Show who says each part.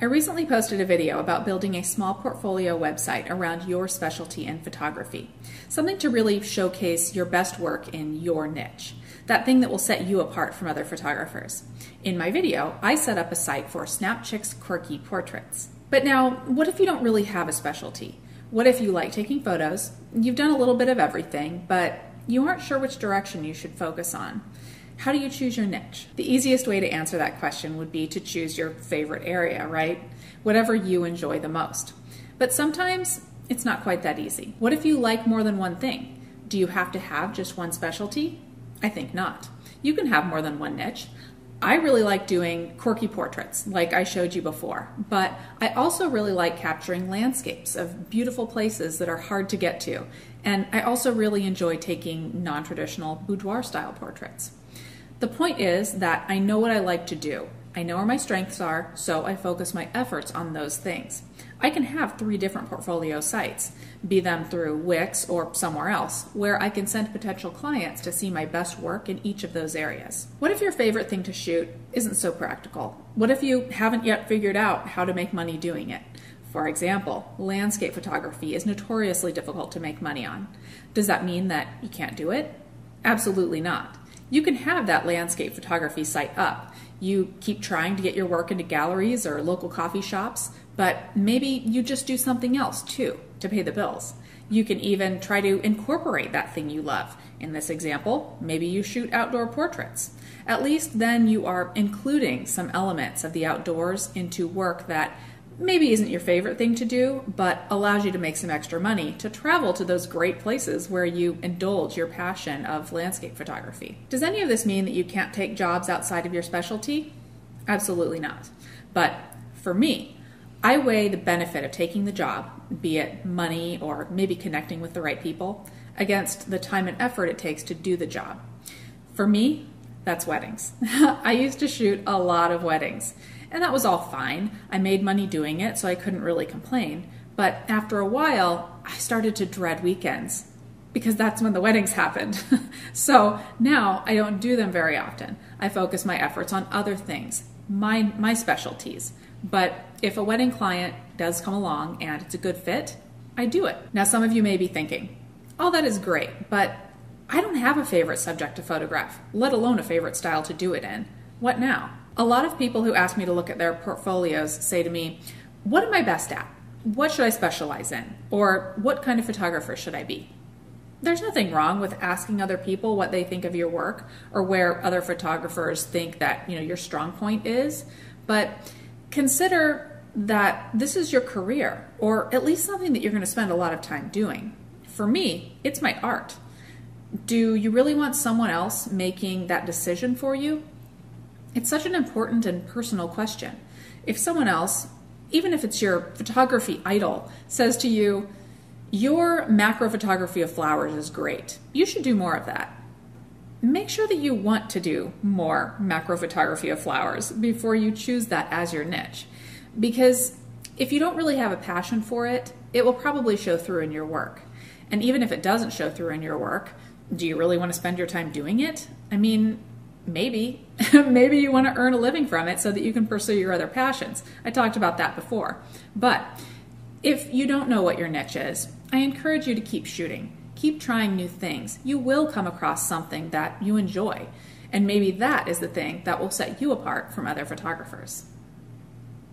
Speaker 1: I recently posted a video about building a small portfolio website around your specialty in photography. Something to really showcase your best work in your niche. That thing that will set you apart from other photographers. In my video, I set up a site for Snapchick's quirky portraits. But now, what if you don't really have a specialty? What if you like taking photos, you've done a little bit of everything, but you aren't sure which direction you should focus on? How do you choose your niche? The easiest way to answer that question would be to choose your favorite area, right? Whatever you enjoy the most. But sometimes it's not quite that easy. What if you like more than one thing? Do you have to have just one specialty? I think not. You can have more than one niche. I really like doing quirky portraits, like I showed you before, but I also really like capturing landscapes of beautiful places that are hard to get to, and I also really enjoy taking non-traditional boudoir-style portraits. The point is that I know what I like to do. I know where my strengths are, so I focus my efforts on those things. I can have 3 different portfolio sites, be them through Wix or somewhere else, where I can send potential clients to see my best work in each of those areas. What if your favorite thing to shoot isn't so practical? What if you haven't yet figured out how to make money doing it? For example, landscape photography is notoriously difficult to make money on. Does that mean that you can't do it? Absolutely not. You can have that landscape photography site up. You keep trying to get your work into galleries or local coffee shops, but maybe you just do something else too to pay the bills. You can even try to incorporate that thing you love. In this example, maybe you shoot outdoor portraits. At least then you are including some elements of the outdoors into work that maybe isn't your favorite thing to do, but allows you to make some extra money to travel to those great places where you indulge your passion of landscape photography. Does any of this mean that you can't take jobs outside of your specialty? Absolutely not. But for me, I weigh the benefit of taking the job, be it money or maybe connecting with the right people, against the time and effort it takes to do the job. For me, that's weddings. I used to shoot a lot of weddings. And that was all fine. I made money doing it, so I couldn't really complain. But after a while, I started to dread weekends because that's when the weddings happened. So now I don't do them very often. I focus my efforts on other things, my specialties. But if a wedding client does come along and it's a good fit, I do it. Now some of you may be thinking, oh, that is great, but I don't have a favorite subject to photograph, let alone a favorite style to do it in. What now? A lot of people who ask me to look at their portfolios say to me, what am I best at? What should I specialize in? Or what kind of photographer should I be? There's nothing wrong with asking other people what they think of your work or where other photographers think that your strong point is, but consider that this is your career, or at least something that you're going to spend a lot of time doing. For me, it's my art. Do you really want someone else making that decision for you? It's such an important and personal question. If someone else, even if it's your photography idol, says to you, your macro photography of flowers is great, you should do more of that. Make sure that you want to do more macro photography of flowers before you choose that as your niche. Because if you don't really have a passion for it, it will probably show through in your work. And even if it doesn't show through in your work, do you really want to spend your time doing it? I mean, maybe. Maybe you want to earn a living from it so that you can pursue your other passions. I talked about that before. But if you don't know what your niche is, I encourage you to keep shooting. Keep trying new things. You will come across something that you enjoy. And maybe that is the thing that will set you apart from other photographers.